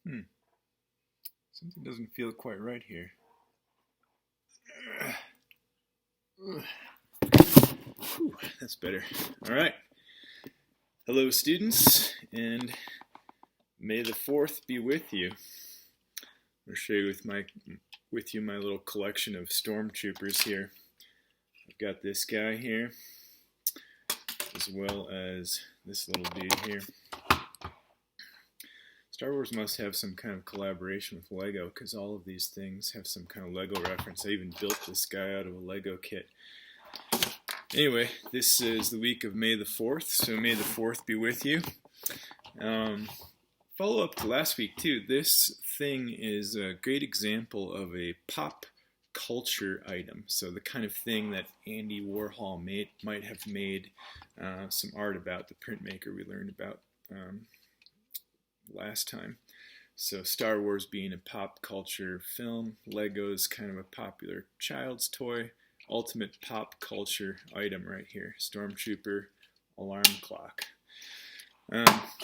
Hmm. Something doesn't feel quite right here. Whew, that's better. All right. Hello, students, and may the 4th be with you. I'm going to show you with you my little collection of stormtroopers here. I've got this guy here, as well as this little dude here. Star Wars must have some kind of collaboration with Lego, because all of these things have some kind of Lego reference. I even built this guy out of a Lego kit. Anyway, this is the week of May the 4th, so may the 4th be with you. Follow up to last week, too. This thing is a great example of a pop culture item. So the kind of thing that Andy Warhol might have made some art about, the printmaker we learned about last time. So Star Wars being a pop culture film, Lego's kind of a popular child's toy, ultimate pop culture item right here. Stormtrooper alarm clock.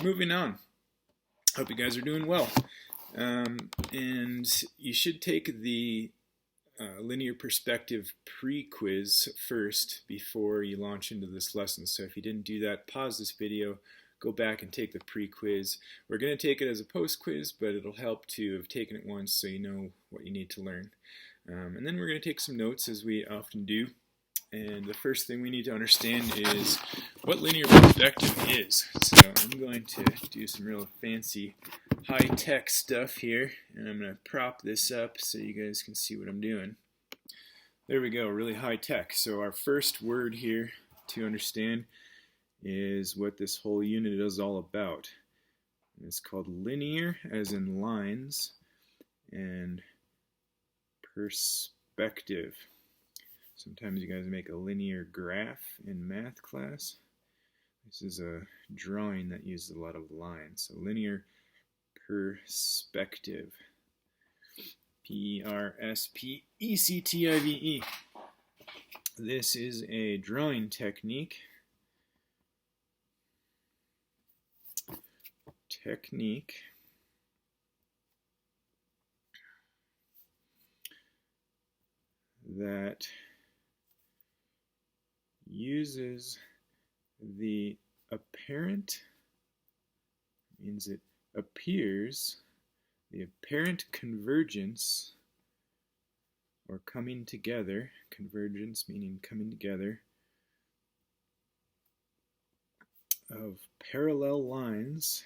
Moving on. Hope you guys are doing well. And you should take the linear perspective pre-quiz first before you launch into this lesson. So if you didn't do that, pause this video, go back and take the pre-quiz. We're going to take it as a post-quiz, but it'll help to have taken it once so you know what you need to learn. And then we're going to take some notes, as we often do. And the first thing we need to understand is what linear perspective is. So I'm going to do some real fancy high-tech stuff here, and I'm going to prop this up so you guys can see what I'm doing. There we go, really high-tech. So our first word here to understand is what this whole unit is all about. And it's called linear, as in lines, and perspective. Sometimes you guys make a linear graph in math class. This is a drawing that uses a lot of lines. So linear perspective. P-R-S-P-E-C-T-I-V-E. This is a drawing technique. That uses the apparent, means it appears, the apparent convergence or coming together, convergence meaning coming together, of parallel lines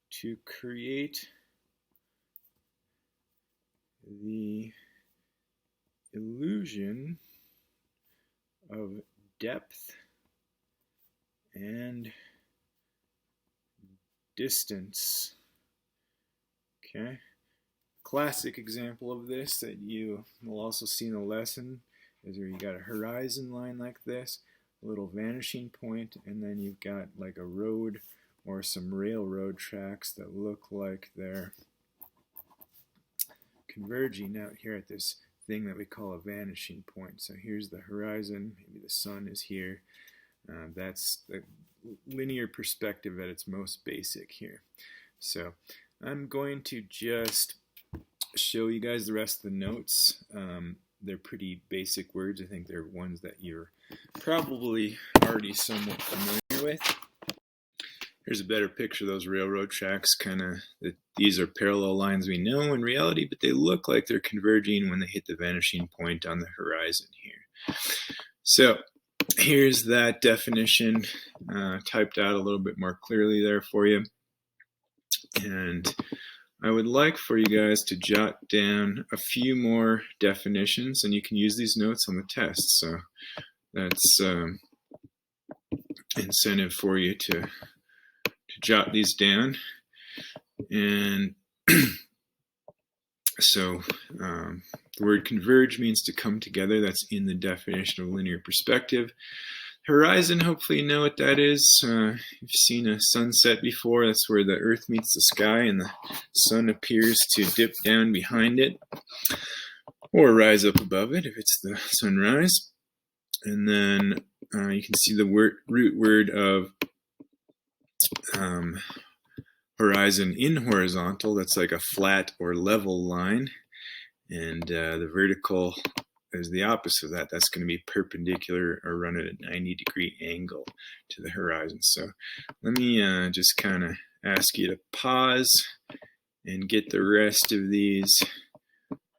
to create the illusion of depth and distance. Okay. Classic example of this that you will also see in the lesson is where you got a horizon line like this, a little vanishing point, and then you've got like a road or some railroad tracks that look like they're converging out here at this thing that we call a vanishing point. So here's the horizon, maybe the sun is here. That's the linear perspective at its most basic here. So I'm going to just show you guys the rest of the notes. They're pretty basic words. I think they're ones that you're probably already somewhat familiar with. Here's a better picture of those railroad tracks. These are parallel lines we know in reality, but they look like they're converging when they hit the vanishing point on the horizon here. So here's that definition typed out a little bit more clearly there for you. And I would like for you guys to jot down a few more definitions, and you can use these notes on the test. So that's incentive for you to jot these down. And so the word converge means to come together. That's in the definition of linear perspective. Horizon, hopefully you know what that is. You've seen a sunset before. That's where the earth meets the sky and the sun appears to dip down behind it or rise up above it if it's the sunrise. And then you can see the root word of horizon in horizontal. That's like a flat or level line. And the vertical is the opposite of that. That's going to be perpendicular or run at a 90-degree angle to the horizon. So let me just kind of ask you to pause and get the rest of these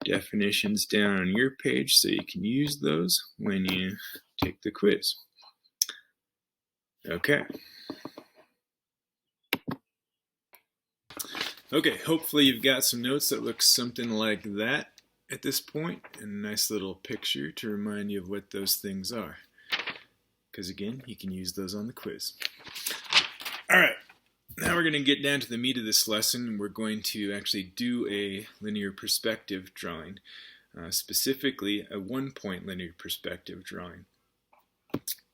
definitions down on your page so you can use those when you take the quiz. Okay. Okay, hopefully you've got some notes that look something like that at this point, and a nice little picture to remind you of what those things are. Because again, you can use those on the quiz. Alright, now we're going to get down to the meat of this lesson. We're going to actually do a linear perspective drawing, specifically a one-point linear perspective drawing.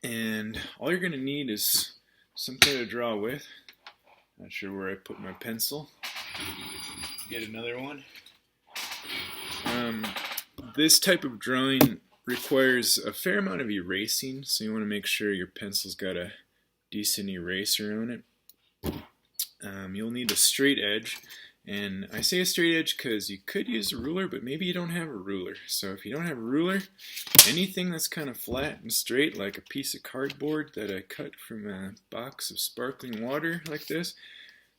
And all you're going to need is something to draw with. Not sure where I put my pencil. Get another one. This type of drawing requires a fair amount of erasing, so you want to make sure your pencil's got a decent eraser on it. You'll need a straight edge, and I say a straight edge because you could use a ruler, but maybe you don't have a ruler. So if you don't have a ruler, anything that's kind of flat and straight, like a piece of cardboard that I cut from a box of sparkling water like this,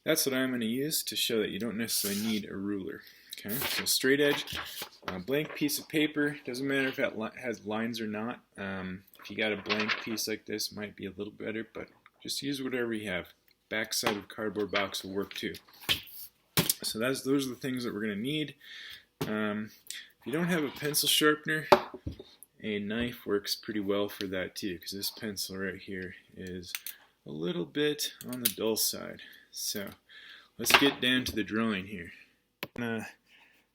that's what I'm going to use to show that you don't necessarily need a ruler. Okay, so straight edge, a blank piece of paper, doesn't matter if it has lines or not. If you got a blank piece like this, it might be a little better, but just use whatever you have. Backside of cardboard box will work too. So those are the things that we're going to need. If you don't have a pencil sharpener, a knife works pretty well for that too, because this pencil right here is a little bit on the dull side. So let's get down to the drawing here. I'm going to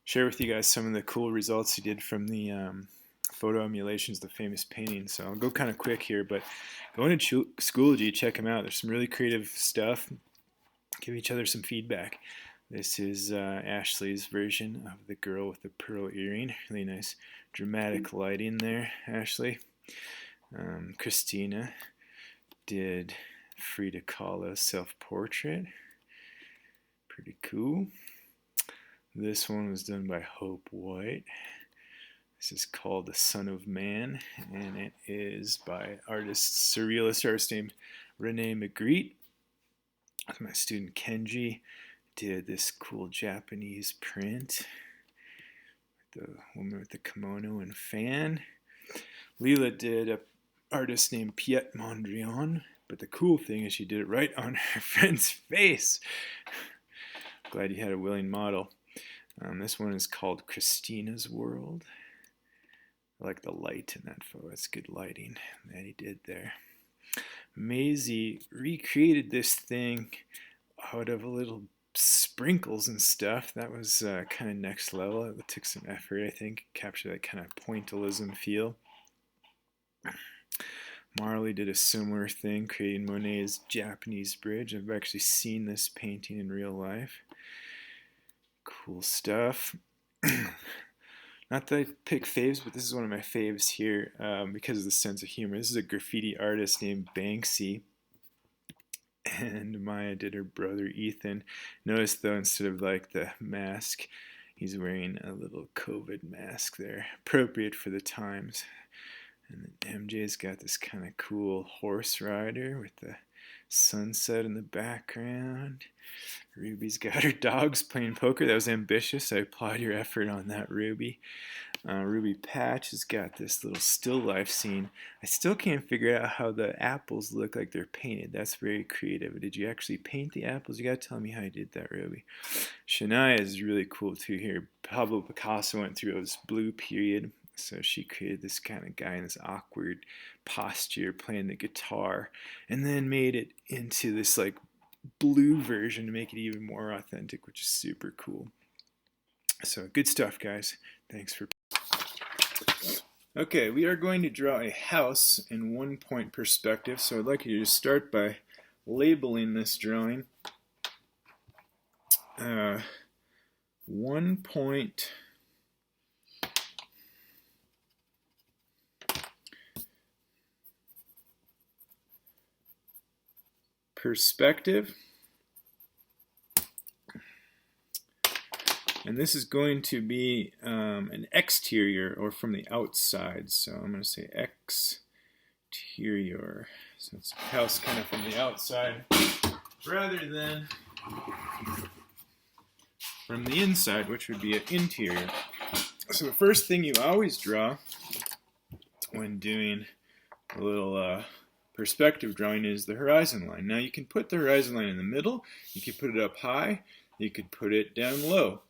share with you guys some of the cool results you did from the photo emulations, the famous painting. So I'll go kind of quick here, but go into Schoology, check them out. There's some really creative stuff. Give each other some feedback. This is Ashley's version of the girl with the pearl earring. Really nice dramatic lighting there, Ashley. Christina did Frida Kahlo's self-portrait. Pretty cool. This one was done by Hope White. This is called The Son of Man, and it is by surrealist artist named Rene Magritte. My student Kenji did this cool Japanese print. The woman with the kimono and fan. Leela did an artist named Piet Mondrian, but the cool thing is she did it right on her friend's face. Glad you had a willing model. This one is called Christina's World. I like the light in that photo. It's good lighting that he did there. Maisie recreated this thing out of a little sprinkles and stuff. That was kind of next level. It took some effort, I think, capture that kind of pointillism feel. Marley did a similar thing, creating Monet's Japanese bridge. I've actually seen this painting in real life. Cool stuff. Not that I pick faves, but this is one of my faves here because of the sense of humor. This is a graffiti artist named Banksy, and Maya did her brother Ethan. Notice though, instead of like the mask, he's wearing a little COVID mask there, appropriate for the times. And then MJ's got this kind of cool horse rider with the sunset in the background. Ruby's got her dogs playing poker. That was ambitious. I applaud your effort on that, Ruby. Ruby Patch has got this little still life scene. I still can't figure out how the apples look like they're painted. That's very creative. Did you actually paint the apples? You gotta tell me how you did that, Ruby. Shania is really cool too here. Pablo Picasso went through his blue period. So she created this kind of guy in this awkward posture playing the guitar and then made it into this like blue version to make it even more authentic, which is super cool. So good stuff, guys. Thanks for... Okay, we are going to draw a house in one-point perspective. So I'd like you to start by labeling this drawing. 1 point... perspective. And this is going to be an exterior, or from the outside. So I'm going to say exterior. So it's a house kind of from the outside rather than from the inside, which would be an interior. So the first thing you always draw when doing a little perspective drawing is the horizon line. Now you can put the horizon line in the middle, you could put it up high, you could put it down low.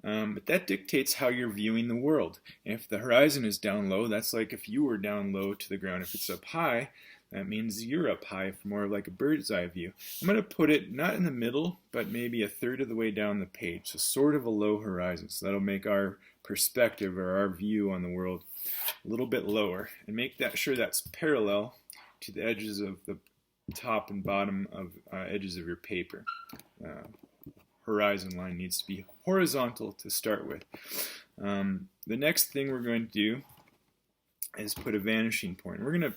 But that dictates how you're viewing the world. And if the horizon is down low, that's like if you were down low to the ground. If it's up high, that means you're up high, more like a bird's eye view. I'm going to put it not in the middle, but maybe a third of the way down the page. So sort of a low horizon. So that'll make our perspective, or our view on the world, a little bit lower. And make that sure that's parallel to the edges of the top and bottom of edges of your paper. Horizon line needs to be horizontal to start with. The next thing we're going to do is put a vanishing point. We're going to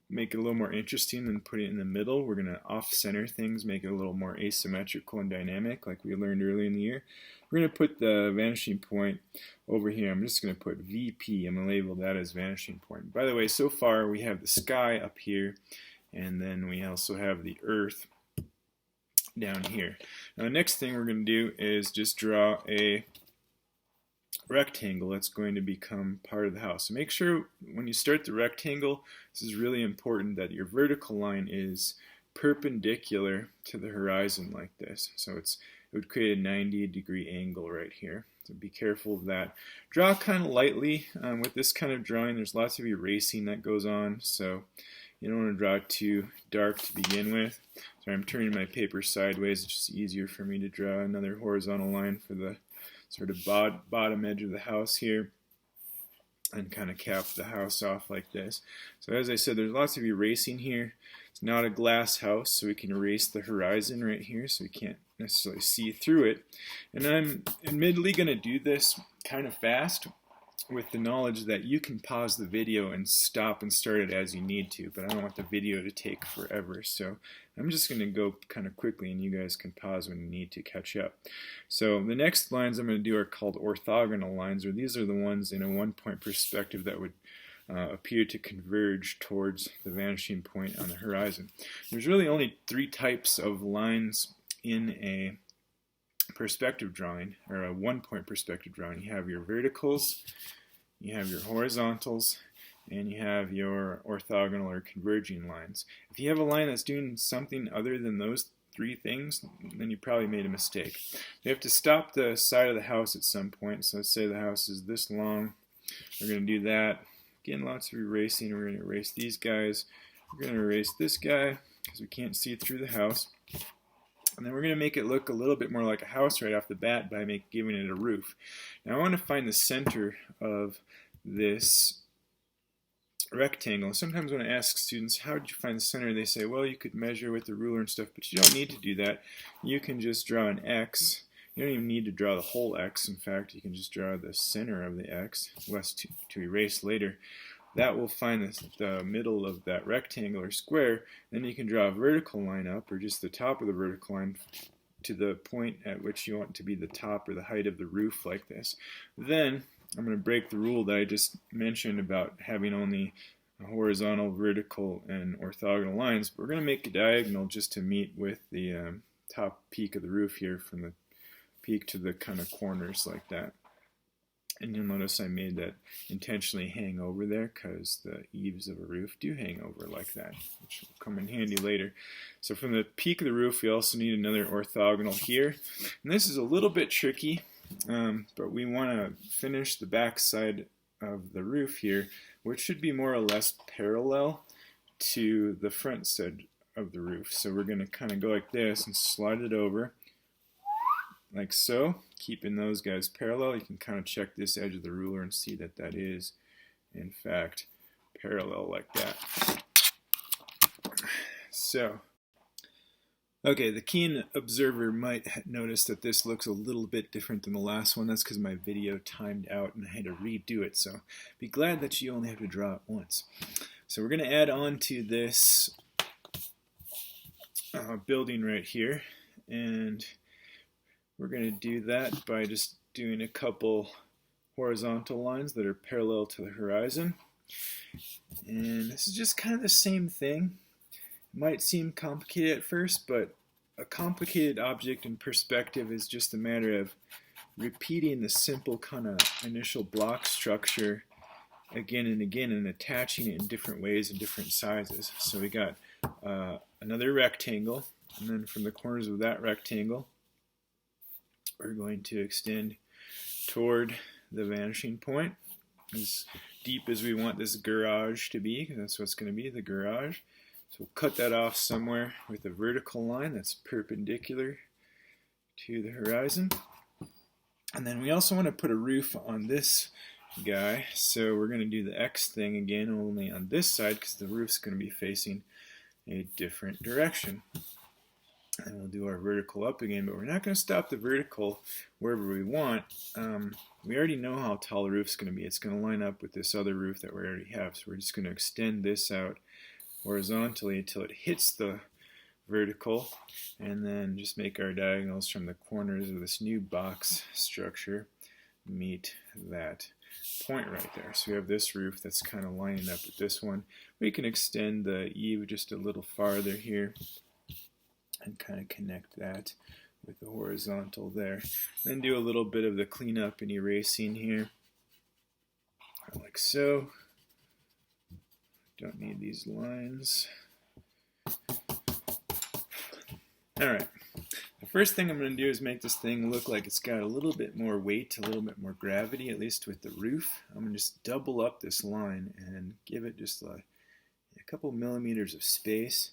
make it a little more interesting than put it in the middle. We're going to off-center things, make it a little more asymmetrical and dynamic, like we learned earlier in the year. We're going to put the vanishing point over here. I'm just going to put VP. I'm going to label that as vanishing point. By the way, so far we have the sky up here, and then we also have the earth down here. Now the next thing we're going to do is just draw a rectangle that's going to become part of the house. So make sure when you start the rectangle, this is really important, that your vertical line is perpendicular to the horizon like this. So it would create a 90-degree angle right here. So be careful of that. Draw kind of lightly. With this kind of drawing, there's lots of erasing that goes on, so you don't want to draw too dark to begin with. So I'm turning my paper sideways. It's just easier for me to draw another horizontal line for the sort of bottom edge of the house here, and kind of cap the house off like this. So as I said, there's lots of erasing here. It's not a glass house, so we can erase the horizon right here, so we can't necessarily see through it. And I'm admittedly going to do this kind of fast, with the knowledge that you can pause the video and stop and start it as you need to, but I don't want the video to take forever, so I'm just going to go kind of quickly, and you guys can pause when you need to catch up. So the next lines I'm going to do are called orthogonal lines, or these are the ones in a one-point perspective that would appear to converge towards the vanishing point on the horizon. There's really only three types of lines in a perspective drawing, or a one-point perspective drawing. You have your verticals, you have your horizontals, and you have your orthogonal or converging lines. If you have a line that's doing something other than those three things, then you probably made a mistake. You have to stop the side of the house at some point. So let's say the house is this long. We're going to do that. Again, lots of erasing. We're going to erase these guys. We're going to erase this guy because we can't see through the house. And then we're going to make it look a little bit more like a house right off the bat by giving it a roof. Now I want to find the center of this rectangle. Sometimes when I ask students, how did you find the center, they say, well, you could measure with the ruler and stuff, but you don't need to do that. You can just draw an X. You don't even need to draw the whole X. In fact, you can just draw the center of the X, less to erase later. That will find the middle of that rectangle or square. Then you can draw a vertical line up, or just the top of the vertical line, to the point at which you want to be the top or the height of the roof like this. Then I'm going to break the rule that I just mentioned about having only horizontal, vertical, and orthogonal lines. But we're going to make a diagonal just to meet with the top peak of the roof here, from the peak to the kind of corners like that. And you'll notice I made that intentionally hang over there because the eaves of a roof do hang over like that, which will come in handy later. So from the peak of the roof, we also need another orthogonal here. And this is a little bit tricky, but we want to finish the back side of the roof here, which should be more or less parallel to the front side of the roof. So we're going to kind of go like this and slide it over, like so, keeping those guys parallel. You can kind of check this edge of the ruler and see that that is, in fact, parallel like that. So, okay, the keen observer might notice that this looks a little bit different than the last one. That's because my video timed out and I had to redo it. So be glad that you only have to draw it once. So we're going to add on to this building right here, and we're going to do that by just doing a couple horizontal lines that are parallel to the horizon. And this is just kind of the same thing. It might seem complicated at first, but a complicated object in perspective is just a matter of repeating the simple kind of initial block structure again and again and attaching it in different ways and different sizes. So we got another rectangle, and then from the corners of that rectangle we're going to extend toward the vanishing point as deep as we want this garage to be, because that's what's going to be, the garage. So we'll cut that off somewhere with a vertical line that's perpendicular to the horizon. And then we also want to put a roof on this guy, so we're going to do the X thing again, only on this side because the roof's going to be facing a different direction. And we'll do our vertical up again, but we're not going to stop the vertical wherever we want. We already know how tall the roof's going to be. It's going to line up with this other roof that we already have, so we're just going to extend this out horizontally until it hits the vertical, and then just make our diagonals from the corners of this new box structure meet that point right there. So we have this roof that's kind of lining up with this one. We can extend the eave just a little farther here and kind of connect that with the horizontal there. Then do a little bit of the cleanup and erasing here, like so. Don't need these lines. Alright, the first thing I'm going to do is make this thing look like it's got a little bit more weight, a little bit more gravity, at least with the roof. I'm going to just double up this line and give it just a couple millimeters of space,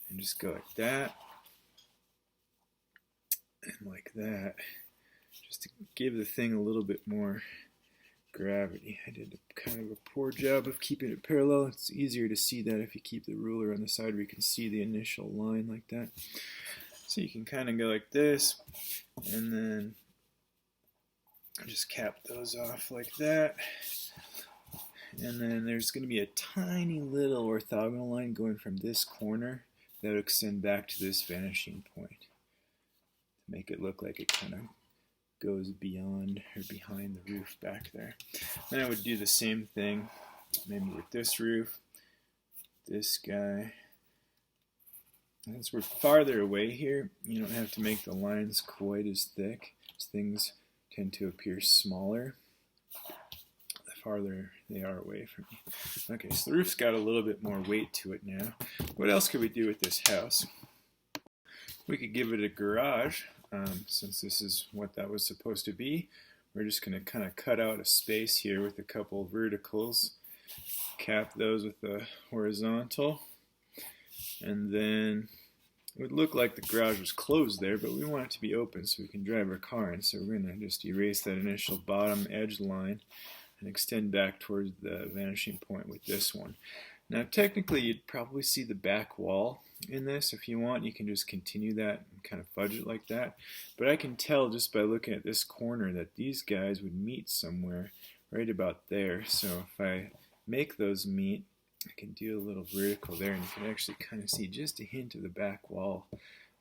and just go like that and like that, just to give the thing a little bit more gravity. I did kind of a poor job of keeping it parallel. It's easier to see that if you keep the ruler on the side where you can see the initial line like that. So you can kind of go like this, and then just cap those off like that. And then there's going to be a tiny little orthogonal line going from this corner that will extend back to this vanishing point to make it look like it kind of goes beyond or behind the roof back there. Then I would do the same thing maybe with this roof, this guy. Since we're farther away here, you don't have to make the lines quite as thick, as things tend to appear smaller the farther they are away from you. Okay, so the roof's got a little bit more weight to it now. What else could we do with this house? We could give it a garage. Since this is what that was supposed to be, we're just going to kind of cut out a space here with a couple verticals, cap those with the horizontal, and then it would look like the garage was closed there, but we want it to be open so we can drive our car in. So we're going to just erase that initial bottom edge line and extend back towards the vanishing point with this one. Now technically you'd probably see the back wall in this. If you want, you can just continue that and kind of fudge it like that. But I can tell just by looking at this corner that these guys would meet somewhere right about there. So if I make those meet, I can do a little vertical there, and you can actually kind of see just a hint of the back wall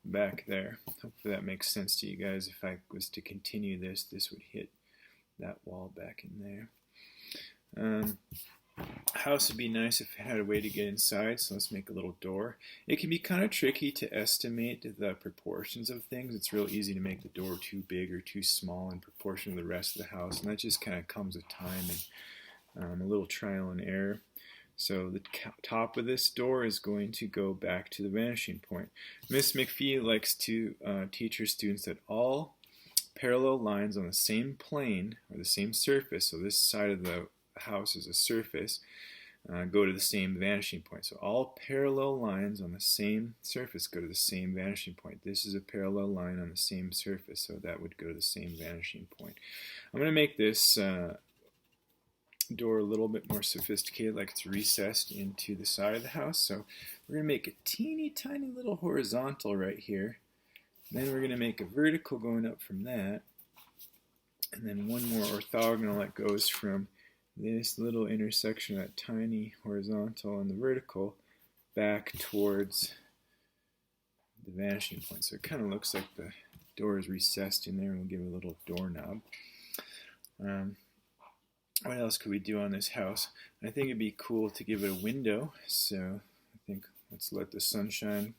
back there. Hopefully that makes sense to you guys. If I was to continue this, this would hit that wall back in there. House would be nice if it had a way to get inside, so let's make a little door. It can be kind of tricky to estimate the proportions of things. It's real easy to make the door too big or too small in proportion to the rest of the house, and that just kind of comes with time and a little trial and error. So the top of this door is going to go back to the vanishing point. Miss McPhee likes to teach her students that all parallel lines on the same plane or the same surface, so this side of the house is a surface, go to the same vanishing point. So all parallel lines on the same surface go to the same vanishing point. This is a parallel line on the same surface, so that would go to the same vanishing point. I'm going to make this door a little bit more sophisticated, like it's recessed into the side of the house. So we're going to make a teeny tiny little horizontal right here. And then we're going to make a vertical going up from that. And then one more orthogonal that goes from this little intersection, that tiny horizontal and the vertical, back towards the vanishing point. So it kind of looks like the door is recessed in there, and we'll give it a little doorknob. What else could we do on this house? I think it'd be cool to give it a window. So I think let's let the sunshine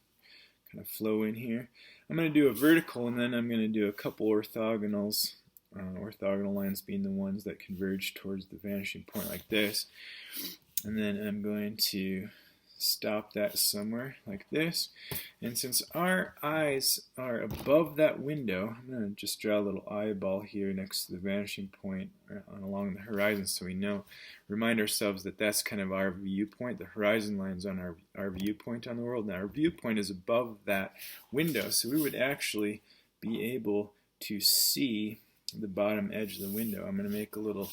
kind of flow in here. I'm going to do a vertical, and then I'm going to do a couple orthogonals. Orthogonal lines being the ones that converge towards the vanishing point like this. And then I'm going to stop that somewhere like this. And since our eyes are above that window, I'm going to just draw a little eyeball here next to the vanishing point along the horizon, so we know, remind ourselves that that's kind of our viewpoint. The horizon line's on our viewpoint on the world. Now our viewpoint is above that window, so we would actually be able to see the bottom edge of the window. I'm going to make a little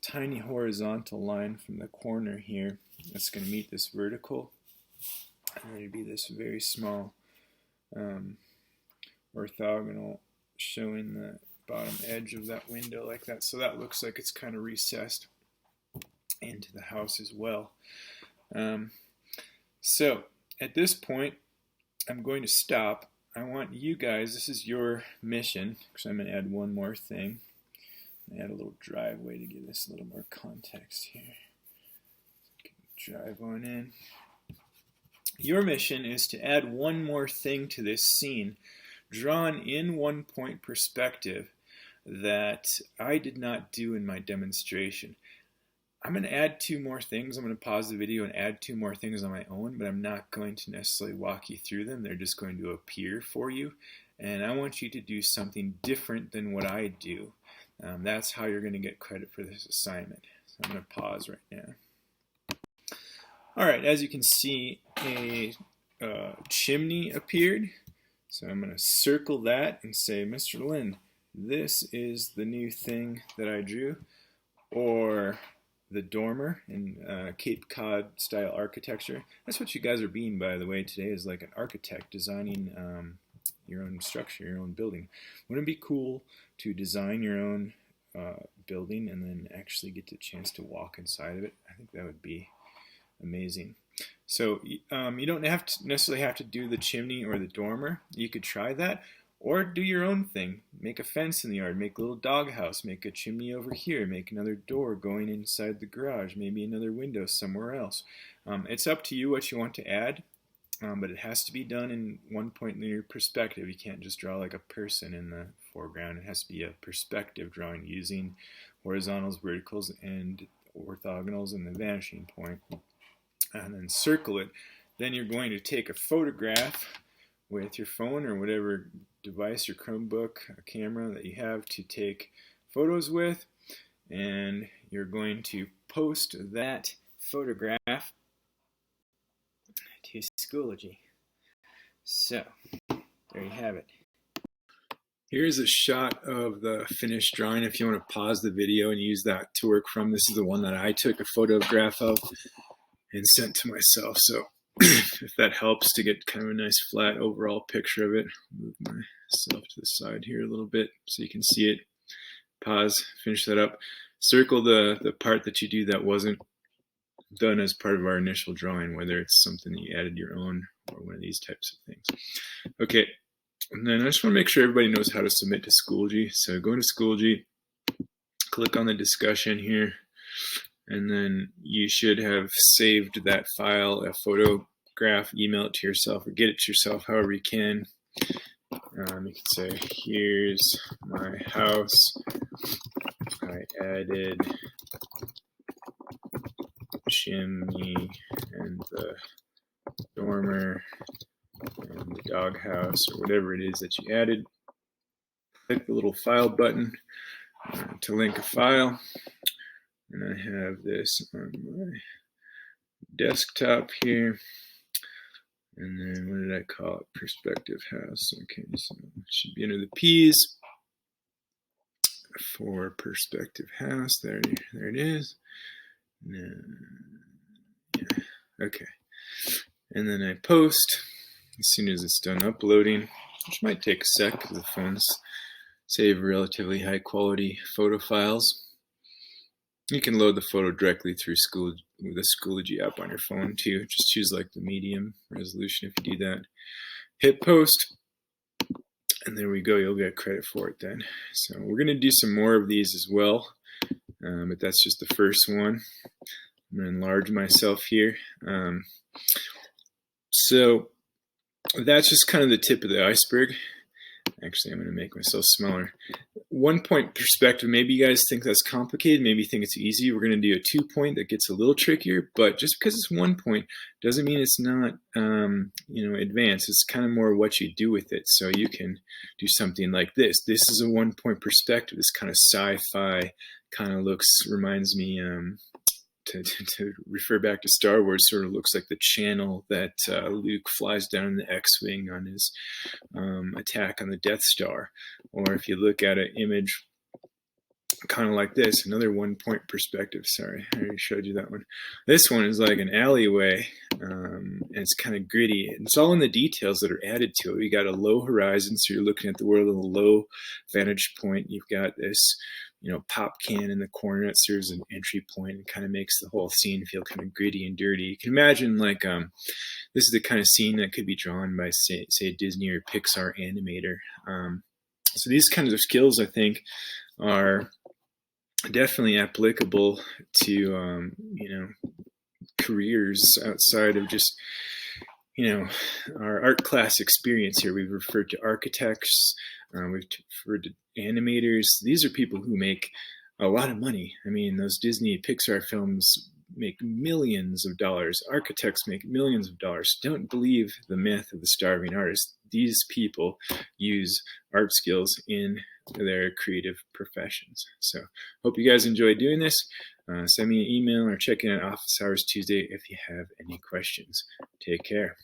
tiny horizontal line from the corner here that's going to meet this vertical, and there'd be this very small orthogonal showing the bottom edge of that window like that. So that looks like it's kind of recessed into the house as well. So at this point, I'm going to stop. I want you guys, this is your mission, because I'm going to add one more thing. Add a little driveway to give this a little more context here. Drive on in. Your mission is to add one more thing to this scene, drawn in one-point perspective, that I did not do in my demonstration. I'm going to add two more things. I'm going to pause the video and add two more things on my own, but I'm not going to necessarily walk you through them. They're just going to appear for you, and I want you to do something different than what I do. That's how you're going to get credit for this assignment. So I'm going to pause right now. Alright, as you can see, a chimney appeared. So I'm going to circle that and say, Mr. Lin, this is the new thing that I drew. Or the dormer in Cape Cod style architecture. That's what you guys are being, by the way, today, is like an architect designing your own structure, your own building. Wouldn't it be cool to design your own building and then actually get the chance to walk inside of it? I think that would be amazing. So you don't necessarily have to do the chimney or the dormer. You could try that, or do your own thing. Make a fence in the yard, make a little doghouse, make a chimney over here, make another door going inside the garage, maybe another window somewhere else. It's up to you what you want to add, but it has to be done in one-point linear perspective. You can't just draw like a person in the foreground. It has to be a perspective drawing using horizontals, verticals, and orthogonals and the vanishing point. And then circle it. Then you're going to take a photograph with your phone or whatever device, your Chromebook, a camera that you have to take photos with, and you're going to post that photograph to Schoology. So, there you have it. Here's a shot of the finished drawing. If you want to pause the video and use that to work from, this is the one that I took a photograph of and sent to myself. So if that helps to get kind of a nice flat overall picture of it, move myself to the side here a little bit so you can see it. Pause, finish that up. Circle the part that you do that wasn't done as part of our initial drawing, whether it's something that you added your own or one of these types of things. Okay, and then I just want to make sure everybody knows how to submit to Schoology. So go into Schoology, click on the discussion here, and then you should have saved that file, a photograph, email it to yourself or get it to yourself however you can. You can say, here's my house. I added chimney and the dormer and the doghouse or whatever it is that you added. Click the little file button to link a file. And I have this on my desktop here. And then what did I call it? Perspective house. Okay, so it should be under the P's for perspective house. There it is. Yeah. Okay. And then I post as soon as it's done uploading, which might take a sec because the phones save relatively high quality photo files. You can load the photo directly through the Schoology app on your phone too. Just choose like the medium resolution if you do that. Hit post, and there we go. You'll get credit for it then. So we're going to do some more of these as well, but that's just the first one. I'm going to enlarge myself here. So that's just kind of the tip of the iceberg. Actually, I'm going to make myself smaller. 1 point perspective, maybe you guys think that's complicated, maybe you think it's easy. We're going to do a 2 point that gets a little trickier, but just because it's 1 point doesn't mean it's not advanced. It's kind of more what you do with it. So you can do something like this. This is a 1 point perspective. This kind of sci-fi kind of reminds me to refer back to Star Wars, sort of looks like the channel that Luke flies down in the X-Wing on his attack on the Death Star. Or if you look at an image kind of like this, another 1 point perspective. Sorry, I already showed you that one. This one is like an alleyway, and it's kind of gritty. It's all in the details that are added to it. You got a low horizon, so you're looking at the world at a low vantage point. You've got this pop can in the corner that serves an entry point and kind of makes the whole scene feel kind of gritty and dirty. You can imagine like this is the kind of scene that could be drawn by say a Disney or Pixar animator. So these kinds of skills, I think, are definitely applicable to careers outside of just our art class experience here. We've referred to architects, we've referred to animators. These are people who make a lot of money. I mean, those Disney Pixar films make millions of dollars. Architects make millions of dollars. Don't believe the myth of the starving artist. These people use art skills in their creative professions. So hope you guys enjoy doing this. Send me an email or check in at Office Hours Tuesday if you have any questions. Take care.